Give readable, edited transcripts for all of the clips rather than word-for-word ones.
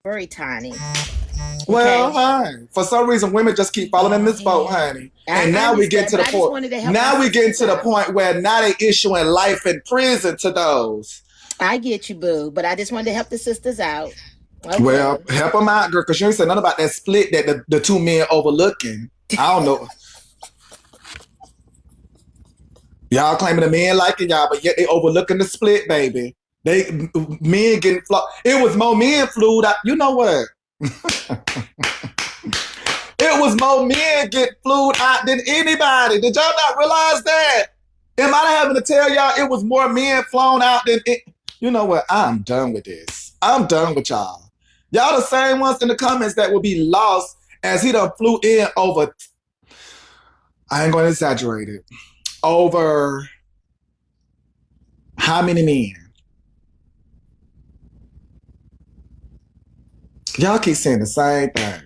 very tiny. Well, Okay. honey, for some reason, women just keep following in this boat, honey. And I now we get understand, to but the I just point. wanted to help my Now we get sisters to the out. point where now they issuing life in prison to those. I get you, boo, but I just wanted to help the sisters out. Well, Okay. help them out, girl, because you ain't said nothing about that split that the two men overlooking. I don't know. Y'all claiming the men liking y'all, but yet they overlooking the split, baby. They men getting it was more men flew out. You know what? It was more men get flued out than anybody. Did y'all not realize that? Am I having to tell y'all it was more men flown out than it? You know what? I'm done with this. I'm done with y'all. Y'all the same ones in the comments that will be lost as he done flew in over, I ain't going to exaggerate it, over how many men? Y'all keep saying the same thing.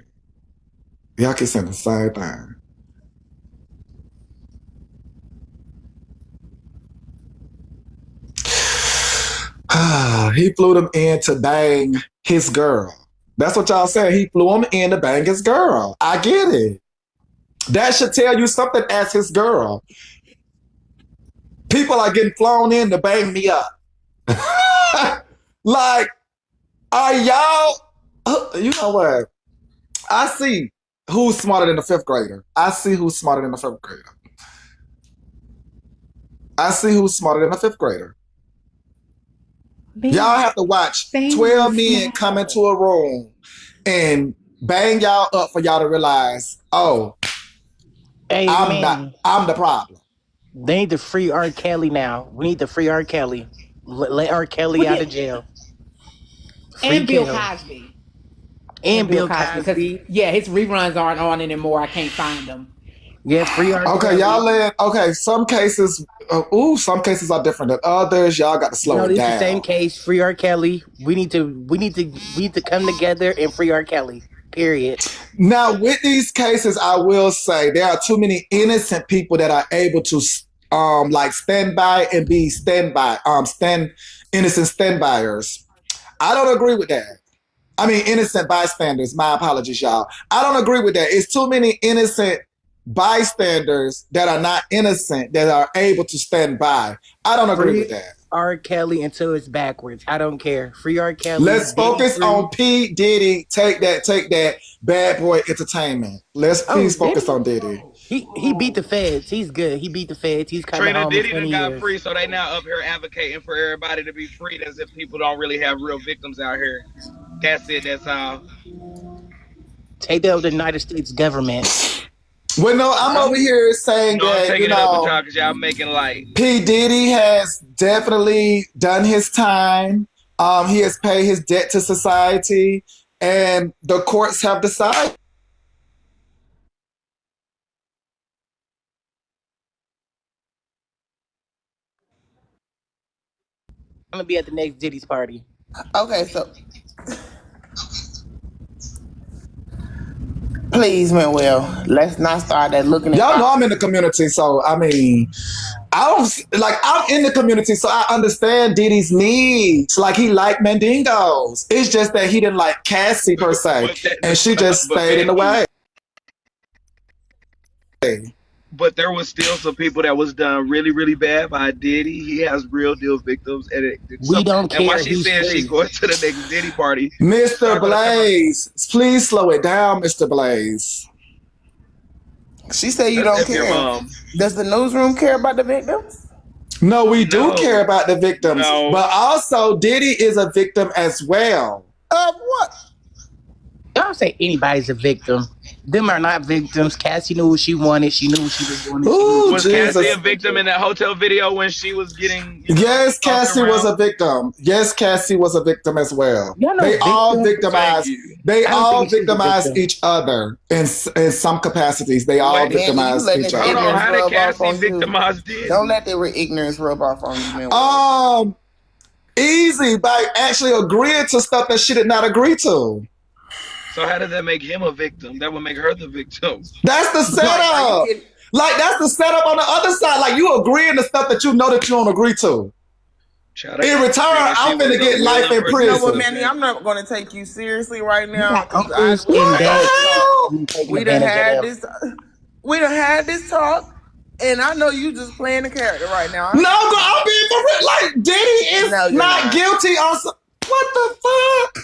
Y'all keep saying the same thing. He flew them in to bang his girl. That's what y'all said. He flew him in to bang his girl. I get it. That should tell you something as his girl. People are getting flown in to bang me up. Like, are y'all... You know what? I see who's smarter than the fifth grader. I see who's smarter than the fifth grader. I see who's smarter than the fifth grader. Y'all have to watch 12 men come into a room and bang y'all up for y'all to realize, oh, Hey, Manny, I'm the problem. they need to free R. Kelly now. We need to free R. Kelly. Let R. Kelly out of jail. Free And Bill Kelly. Cosby. And Bill Because, Cosby. yeah, his reruns aren't on anymore. I can't find them. Yeah, free R. Okay, Kelly. y'all some cases, some cases are different than others. Y'all got to slow No, it this is the same down. case. Free R. Kelly. We need to come together and free R. Kelly. Period. Now, with these cases, I will say there are too many innocent people that are able to like stand by and be innocent standbyers. I don't agree with that. I mean, innocent bystanders. My apologies, y'all. I don't agree with that. It's too many innocent bystanders that are not innocent that are able to stand by. I don't agree with Free that. R. Kelly until it's backwards. I don't care. Free R. Kelly. Let's Diddy focus free. on P. Diddy. Take that. Bad boy entertainment. Let's Oh, please focus Diddy? on Diddy. He beat the feds. He's good. He beat the feds. He's coming Trina home in Diddy 20 done got years. free, so they now up here advocating for everybody to be freed as if people don't really have real victims out here. That's it. That's all. Take that with the United States government. Well, no, I'm over here saying I'm that, taking it up with y'all because y'all making light. P. Diddy has definitely done his time. He has paid his debt to society, and the courts have decided. I'm gonna be at the next Diddy's party. Okay, so please, Manuel, let's not start that looking at Y'all my. know I'm in the community, so I mean, I don't like I'm in the community, so I understand Diddy's needs. Like he liked Mandingos. It's just that he didn't like Cassie per se, But that, and she just but stayed in the Manny, way. but there was still some people that was done really, really bad by Diddy. He has real deal victims, and We don't and why care. she He's said she free. going to the next Diddy party, Mr. y'all gonna come out. Blaze, please slow it down, Mr. Blaze. She said you That's don't F your care. mom. Does the newsroom care about the victims? No, we do care No, about the victims, no. but also Diddy is a victim as well. Of what? Don't say anybody's a victim. Them are not victims. Cassie knew what she wanted. She knew what she was doing, and she knew what Oh, she Was was doing. Cassie a Jesus. victim in that hotel video when she was getting, Yes, tossed Cassie was around? a victim. Yes, Cassie was a victim as well. Y'all know They all victim. Thank victimize. you. They I don't all think she's a victimize victim. each other in some capacities. They all Wait, Man, you victimize letting each this hold other. on. ignorance How did rub off Cassie on you. victimize Don't Diddy? let the ignorance rub off on you, Manuel. Um, Easy by actually agreeing to stuff that she did not agree to. So how does that make him a victim? That would make her the victim. That's the Like, are you setup. kidding? Like that's the setup on the other side. Like you agreeing to stuff that you know that you don't agree to. Child, In return, I'm finna get life in You know what, prison. Manny? I'm not going to take you seriously right You now. got uncles and What the dads hell? you taking We done advantage had of this. We done had this talk, and I know you just playing the character right now. No, girl, I'm being for real. Like, Diddy is No, you're not not. guilty on some. What the fuck?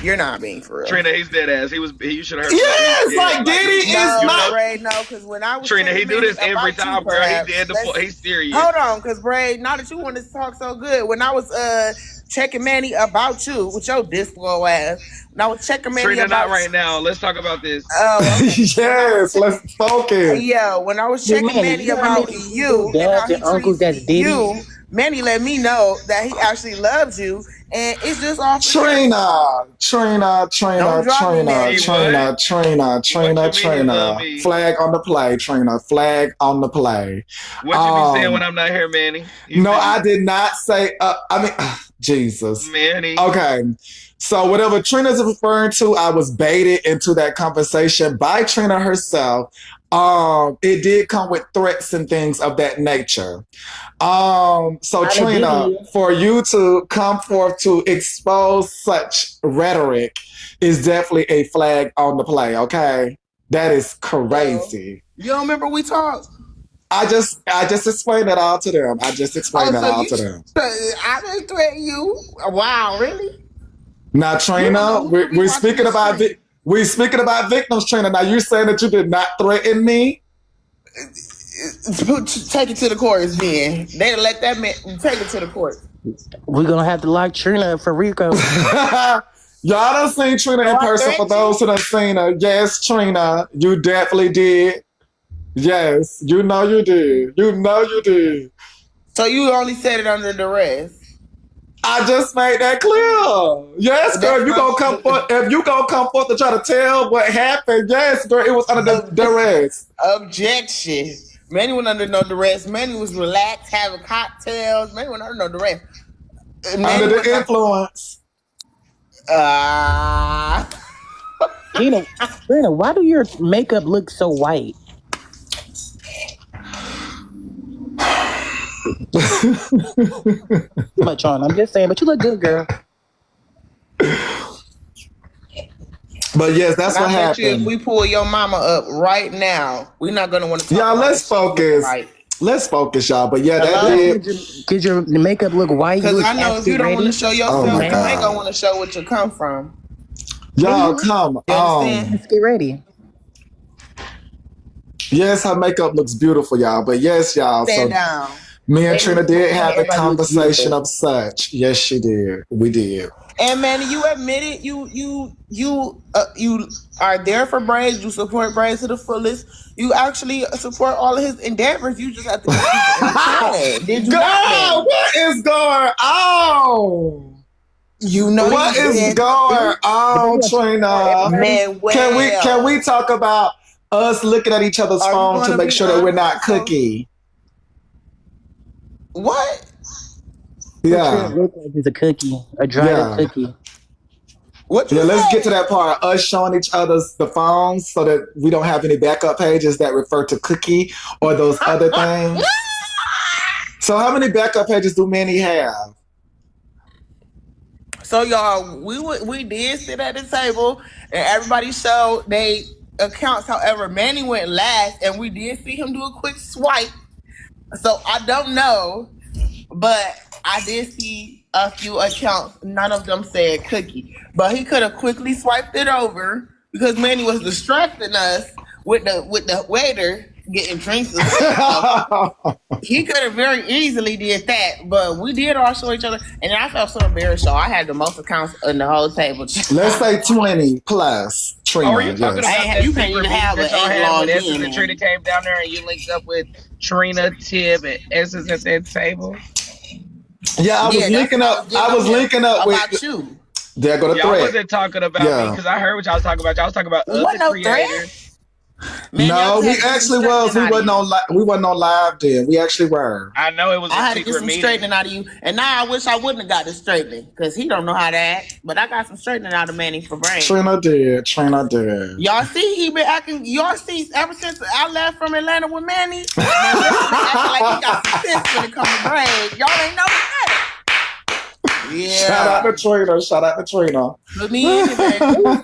You're not being for real. Trina, he's dead ass. You should have heard. Yes, like Diddy is No, not. Braid, no, because when I was Trina, he checking do Manny this every about you, time, girl. He perhaps, dead. He's serious. hold on, because Braid, now that you want to talk so good, when I was checking Manny about you with your disco ass, when I was checking Manny Trina, about not right now. Let's talk about this. Yes, let's focus. Yeah, when I was checking Manny about you and how dads he and uncles treats that's Diddy. you, Manny let me know that he actually loves you, and it's just off. Trina. Don't drop me, Manny. Trina. Flag on the play, Trina. Flag on the play. What you be saying when I'm not here, Manny? No, I did not say. Jesus, Manny. Okay, so whatever Trina's referring to, I was baited into that conversation by Trina herself. It did come with threats and things of that nature. So Trina, for you to come forth to expose such rhetoric is definitely a flag on the play, okay? That is crazy. You don't remember we talked? I just explained it all to them. I just explained it all to them. I didn't threaten you. Wow, really? Now, Trina, we're speaking about victims, Trina. Now, you're saying that you did not threaten me? Take it to the courts, then. They let that man take it to the court. We're gonna have to lock Trina up for Rico. Y'all done seen Trina in person. For those who done seen her, yes, Trina, you definitely did. Yes, you know you did. You know you did. So you only said it under duress. I just made that clear. Yes, girl. If you gonna come forth to try to tell what happened, yes, girl, it was under duress. Objection. Manny went under no duress. Manny was relaxed, having cocktails. Manny went under no duress. Under the influence. Trina, why do your makeup look so white? Much on. I'm just saying, but you look good, girl. But yes, that's what happened. If we pull your mama up right now, we're not gonna want to talk y'all, about let's focus. Let's focus, y'all. But yeah, that did. Did your makeup look white? Because I know if you don't want to show yourself, you ain't gonna want to show what you come from. Y'all, come on. Let's get ready. Yes, her makeup looks beautiful, y'all. But yes, y'all. Stand down. Me and Trina did have a conversation of such. Yes, she did. We did. And Manny, you admitted you are there for Braids. You support Braids to the fullest. You actually support all of his endeavors. You just have to. Did you? Girl, what is going on? You know what is going on, Trina? Man, can we talk about us looking at each other's phone to make sure that we're not cookie? What? Yeah. Look like it's a cookie, a dried cookie. Let's get to that part. Us showing each other's the phones so that we don't have any backup pages that refer to cookie or those other things. So how many backup pages do Manny have? So y'all, we did sit at the table and everybody showed they accounts. However, Manny went last and we did see him do a quick swipe. So I don't know, but I did see a few accounts. None of them said cookie, but he could have quickly swiped it over because Manny was distracting us with the waiter getting drinks. He could have very easily did that, but we did all show each other, and I felt so embarrassed. So I had the most accounts on the whole table. Let's say 20 plus. Trina, are you talking about that you can't even have an when Essence and Trina came down there and you linked up with Trina, Tib, and Essence at that table? Yeah, I was linking up. I was linking up with you. There go the threat. Y'all wasn't talking about me because I heard what y'all was talking about. Y'all was talking about other creators. Man, no, we actually was. We wasn't on live then. We actually were. I know it was. I had to get some straightening out of you, and now I wish I wouldn't have got the straightening because he don't know how to act. But I got some straightening out of Manny for brain. Trina did. Y'all see, he been acting. Y'all see, ever since I left from Atlanta with Manny, acting like he got some sense when it comes to brain. Y'all ain't noticed that. Shout out to Trina. Shout out to Trina. Put me in it, baby.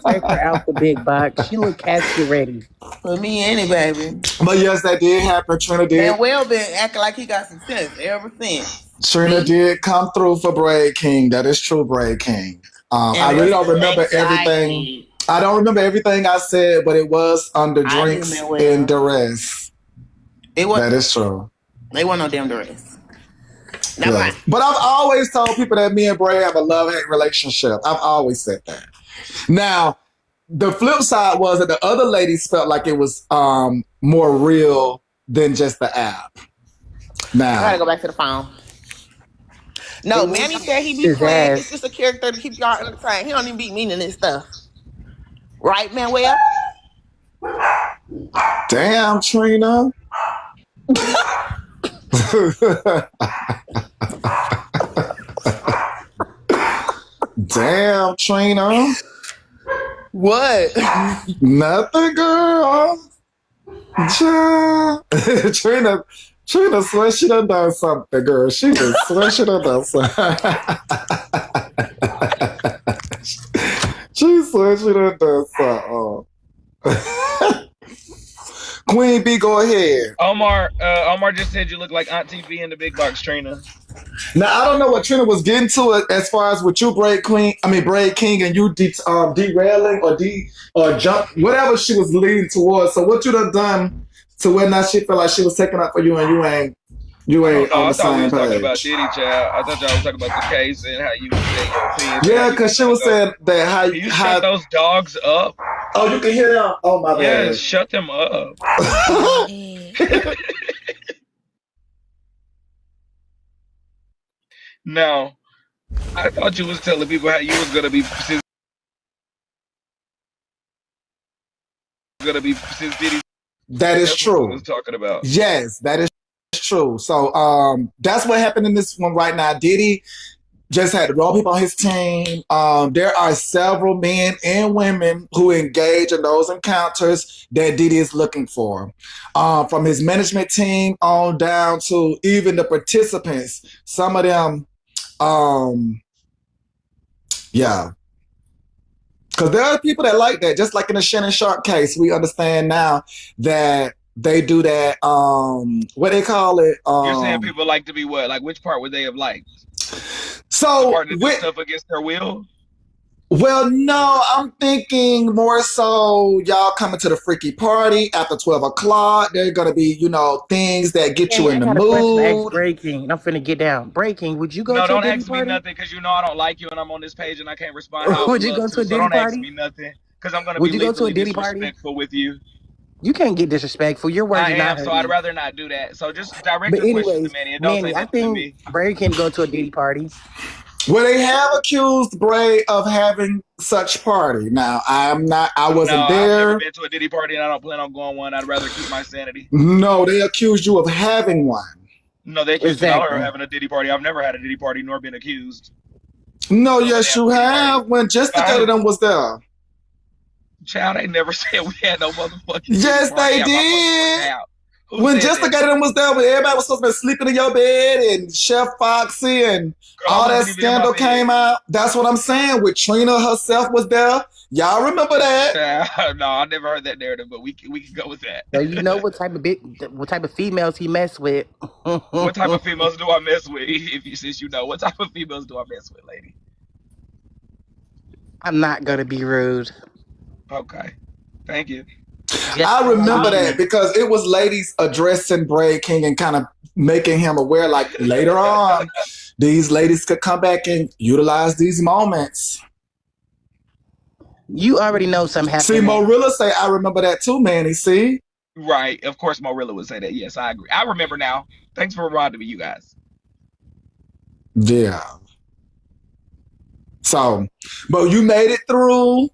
Take her out the big box. She look casket ready. Put me in it, baby. But yes, that did happen. Trina did. And Will been acting like he got some sense ever since. Trina did come through for Braid King. That is true, Braid King. I really don't remember everything. I don't remember everything I said, but it was under drinks and duress. That is true. They want no damn duress. Yeah. But I've always told people that me and Bray have a love-hate relationship. I've always said that. Now, the flip side was that the other ladies felt like it was more real than just the app. Now, I gotta go back to the phone. No, Manny said he be playing. It's just a character to keep y'all entertained. He don't even be meaning this stuff. Right, Manuel? Damn, Trina. Damn, Trina. What? Nothing, girl. Trina swear she done something, girl. She just swear she done something. She swear she done something. Queen B, go ahead. Omar just said you look like Auntie B in the big box, Trina. Now I don't know what Trina was getting to as far as with you, Braid King, and you derailing or jump, whatever she was leading towards. So what you done to where now she felt like she was taking up for you and you ain't on the same page? I thought we was talking about Diddy, child. I thought y'all was talking about the case and how you said your opinion. Yeah, because she was saying that how you shut those dogs up. Oh, you can hear them? Oh, my bad. Yeah, shut them up. Now, I thought you was telling people how you was gonna be since Diddy. That is true. Was talking about. Yes, that is true. So that's what happened in this one right now. Diddy just had to roll people on his team. There are several men and women who engage in those encounters that Diddy is looking for. From his management team on down to even the participants. Some of them, yeah. Because there are people that like that. Just like in the Shannon Sharp case, we understand now that they do that, what they call it? You're saying people like to be what? Like, which part would they have liked? So, the part to do stuff against their will? Well, no, I'm thinking more so y'all coming to the freaky party after 12 o'clock. There are going to be, things that get you in the mood. Breaking. I'm finna get down. Breaking. Would you go to a Diddy party? No, don't ask me nothing because I don't like you and I'm on this page and I can't respond. Would you go to a Diddy party? Don't ask me nothing because I'm going to be legally disrespectful with you. You can't get disrespectful. You're worthy. I am, so I'd rather not do that. So just direct your questions to Manny and don't say I nothing to me. Bray can go to a Diddy party. Well, they have accused Bray of having such party. Now, I wasn't there. I've never been to a Diddy party and I don't plan on going one. I'd rather keep my sanity. No, they accused you of having one. No, they accused me of having a Diddy party. I've never had a Diddy party nor been accused. No, yes, you have. When Jessica them was there. Child, they never said we had no motherfucking. Yes, they did. When Jessica them was there, when everybody was supposed to be sleeping in your bed, and Chef Foxy and all that scandal came out. That's what I'm saying. With Trina herself was there. Y'all remember that? No, I never heard that narrative, but we can go with that. So you know what type of females he messed with. What type of females do I mess with? Since you know, what type of females do I mess with, lady? I'm not gonna be rude. Okay, thank you. I remember that because it was ladies addressing Braid King and kind of making him aware, like later on, these ladies could come back and utilize these moments. You already know something happened. See, Morilla say, I remember that too, Manny, see? Right, of course Morilla would say that. Yes, I agree. I remember now. Thanks for reminding me, you guys. Yeah. So, but you made it through.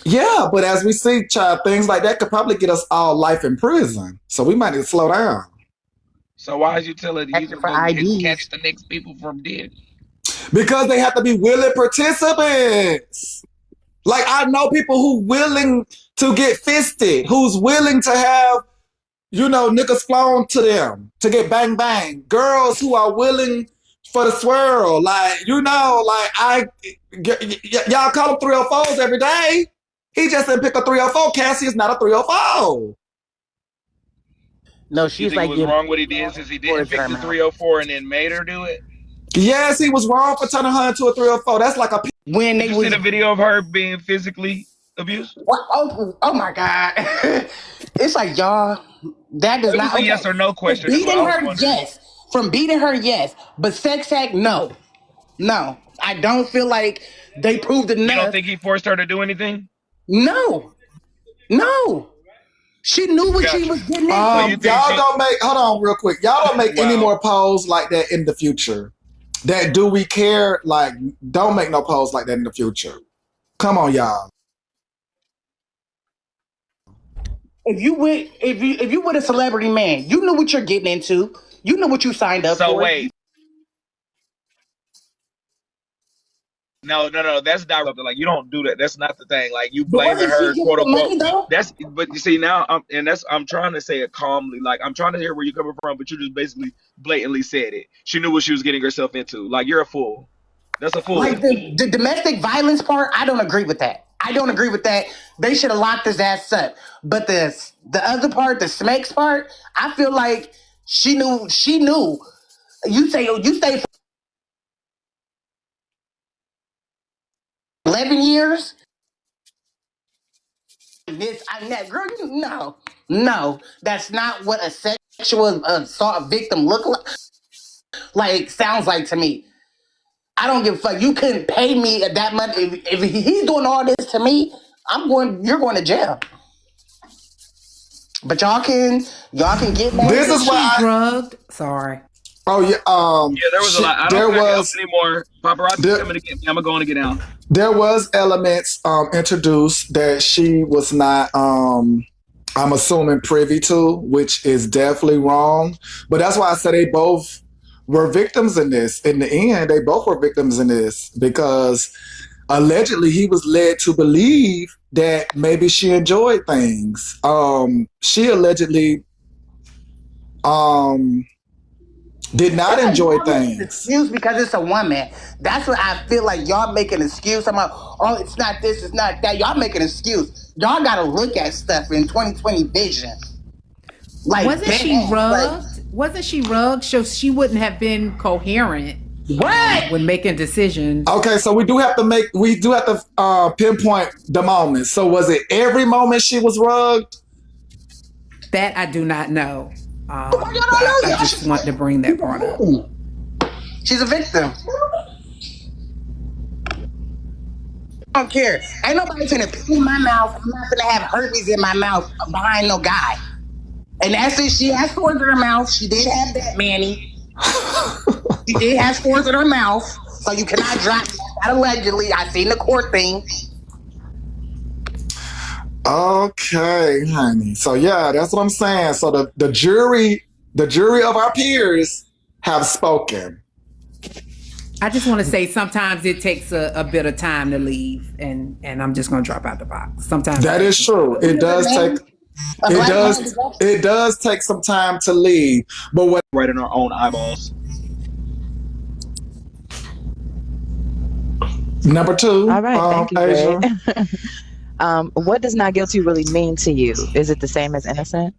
Yeah, but as we see, child, things like that could probably get us all life in prison. So we might need to slow down. So why is you telling you to catch the next people from Diddy? Because they have to be willing participants. Like, I know people who willing to get fisted, who's willing to have, niggas flown to them to get bang bang. Girls who are willing for the swirl. Like, you know, like y'all call him 304s every day. He just didn't pick a 304. Cassie is not a 304. No, You she's think like it was getting wrong what he did since he didn't pick the 304 and then made her do it? Yes, he was wrong for turning her into a 304. That's like a. when Did they you was see the video of her being physically abused? what, oh my god. It's like y'all that does It was not a yes or no from question. That's what I beating was her, wondering. yes. From beating her, yes. But sex act, no. No. I don't feel like they proved You don't enough. think he forced her to do anything? No. No. She knew what she Gotcha. was getting So into. you think Y'all she? don't make. Hold on, real quick. Y'all don't make any Wow. more polls like that in the future. That do we care? Like, don't make no polls like that in the future. Come on, y'all. If you with a celebrity man, you knew what you're getting into. You know what you signed up So for. wait. No. That's direct. Like you don't do that. That's not the thing. Like you But blaming wasn't she her, getting quote the unquote. money though? That's. But you see now, I'm trying to say it calmly. Like I'm trying to hear where you're coming from, but you just basically blatantly said it. She knew what she was getting herself into. Like you're a fool. That's a fool. Like the domestic violence part, I don't agree with that. I don't agree with that. They should have locked his ass up. But the other part, the smekes part, I feel like she knew. She knew. You stay for 11 years. This I'm that girl. No, that's not what a sexual assault victim look like. Like sounds like to me. I don't give a fuck. You couldn't pay me that much. If he's doing all this to me, you're going to jail. But y'all can get mad. This is why. Drugged. Sorry. Oh yeah. Yeah, there was a lot. I don't think I can help anymore. Paparazzi coming to get me. I'm gonna go on and get down. There was elements introduced that she was not. I'm assuming privy to, which is definitely wrong. But that's why I said they both were victims in this. In the end, they both were victims in this because allegedly he was led to believe that maybe she enjoyed things. She allegedly did not enjoy things. Excuse because it's a woman. That's what I feel like y'all make an excuse. I'm like, oh, it's not this, it's not that. Y'all make an excuse. Y'all gotta look at stuff in 2020 vision. Like Wasn't she rugged? Wasn't she rugged? So she wouldn't have been coherent when making decisions. Okay, so we do have to pinpoint the moment. So was it every moment she was rugged? That I do not know. I just want to bring that part up. She's a victim. I don't care. Ain't nobody finna pee in my mouth. I'm not gonna have herpes in my mouth behind no guy. And that's it. She has sores in her mouth. She did have that, Manny. She did have sores in her mouth. So you cannot drop that allegedly. I seen the court thing. Okay, honey. So yeah, that's what I'm saying. So the jury of our peers have spoken. I just want to say sometimes it takes a bit of time to leave, and I'm just going to drop out the box. Sometimes that is true. It does take some time to leave, but what right in our own eyeballs. Number 2. All right, thank you, Asia. What does not guilty really mean to you? Is it the same as innocent?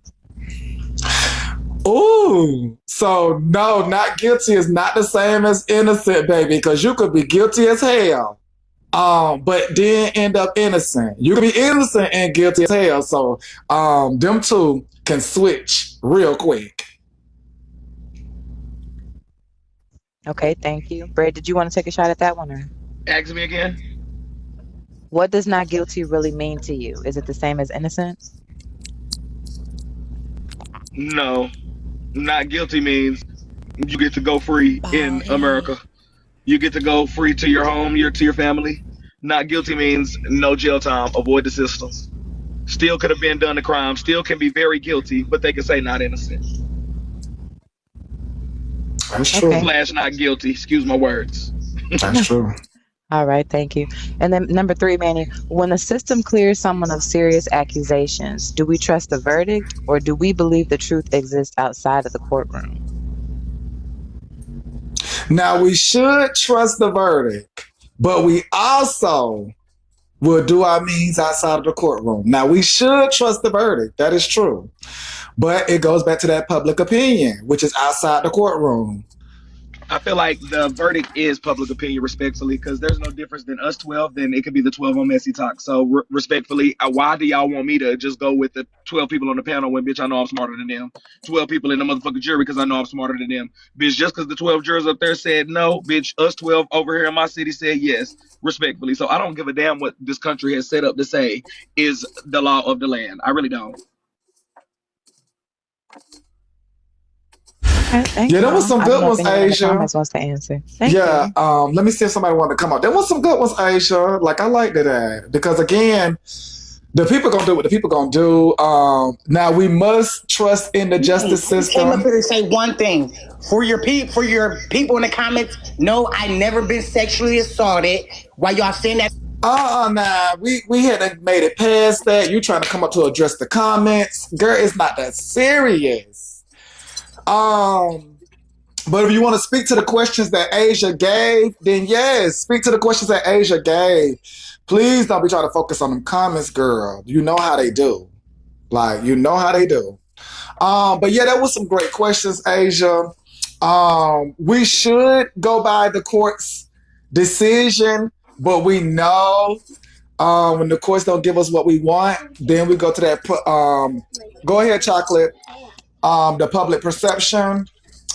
Ooh, so no, not guilty is not the same as innocent, baby, because you could be guilty as hell, but then end up innocent. You could be innocent and guilty as hell. So, them two can switch real quick. Okay, thank you. Brad, did you want to take a shot at that one? Or? Ask me again. What does not guilty really mean to you? Is it the same as innocent? No. Not guilty means you get to go free in America. You get to go free to your home, to your family. Not guilty means no jail time, avoid the system. Still could have been done the crime, still can be very guilty, but they can say not innocent. That's true. / not guilty, excuse my words. That's true. All right, thank you. And then number 3, Manny, when the system clears someone of serious accusations, do we trust the verdict or do we believe the truth exists outside of the courtroom? Now, we should trust the verdict, but we also will do our means outside of the courtroom. Now, we should trust the verdict. That is true. But it goes back to that public opinion, which is outside the courtroom. I feel like the verdict is public opinion, respectfully, because there's no difference than us 12, then it could be the 12 on Messy Talk. So, respectfully, why do y'all want me to just go with the 12 people on the panel when, bitch, I know I'm smarter than them? 12 people in the motherfucking jury because I know I'm smarter than them. Bitch, just because the 12 jurors up there said no, bitch, us 12 over here in my city said yes, respectfully. So, I don't give a damn what this country has set up to say is the law of the land. I really don't. Okay, thank Yeah, there you. was some I good don't know if ones, anyone in the Asia. comments wants to answer. Thank Yeah, you. let me see if somebody wanted to come up. There was some good ones, Asia. Like, I liked it because, again, the people gonna do what the people gonna do. Now we must trust in the justice Came up system. here to say one thing for your people in the comments. No, I never been sexually assaulted. Why y'all saying that? Nah, we hadn't made it past that. You trying to come up to address the comments, girl? It's not that serious. But if you want to speak to the questions that Asia gave, then yes, speak to the questions that Asia gave. Please don't be trying to focus on them comments, girl. You know how they do. Like, you know how they do. But yeah, that was some great questions, Asia. We should go by the court's decision, but we know when the courts don't give us what we want, then we go to that. Go ahead, chocolate. The public perception,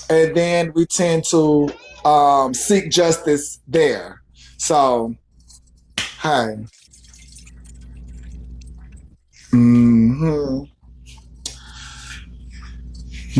and then we tend to seek justice there. So, hey. Mm-hmm.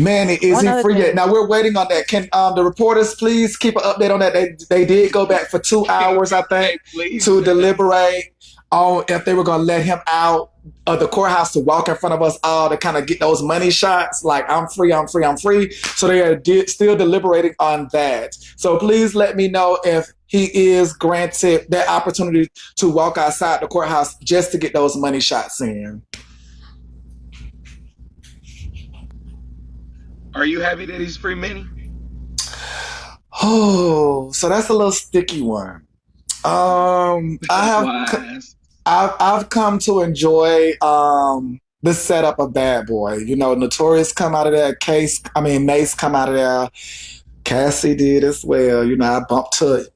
Manny, is One he other free yet? thing. Now we're waiting on that. Can the reporters please keep an update on that? They did go back for 2 hours, I think, to deliberate on if they were going to let him out of the courthouse to walk in front of us all to kind of get those money shots. Like, I'm free, I'm free, I'm free. So they are still deliberating on that. So please let me know if he is granted that opportunity to walk outside the courthouse just to get those money shots in. Are you happy that he's free, Manny? Oh, so that's a little sticky one. I've come to enjoy the setup of Bad Boy. You know, Notorious come out of there. Mace come out of there. Cassie did as well. You know, I bumped to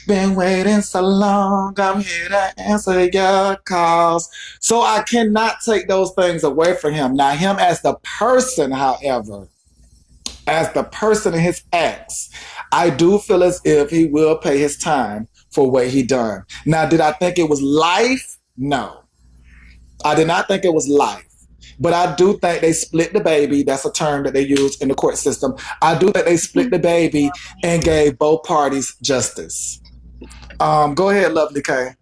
been waiting so long. I'm here to answer your calls. So I cannot take those things away from him. Now, him as the person, however, as the person in his acts, I do feel as if he will pay his time for what he done. Now, did I think it was life? No. I did not think it was life. But I do think they split the baby. That's a term that they use in the court system. I do think they split the baby and gave both parties justice. Go ahead, Lovely K.